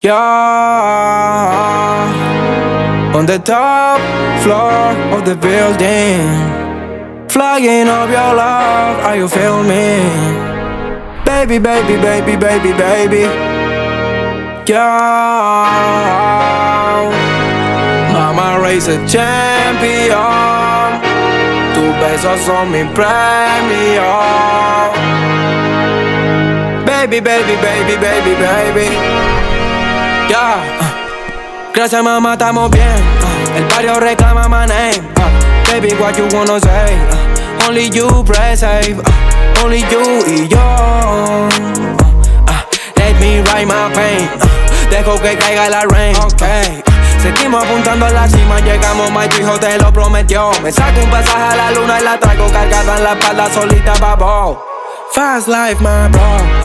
You're on the top floor of the building, flying up your love. Are you feel me? Baby, baby, baby, baby, baby. Girl, mama raised a champion. Tus besos son mi premio. Baby, baby, baby, baby, baby. Yeah. Gracias mamá, estamos bien. El barrio reclama my name. Baby, what you wanna say? Only you press save. Only you y yo. Let me write my pain. Dejo que caiga la rain. Okay. Seguimos apuntando a la cima, llegamos, my hijo te lo prometió. Me saco un pasaje a la luna y la traigo cargada en la espalda solita, babo. Fast life, my bro.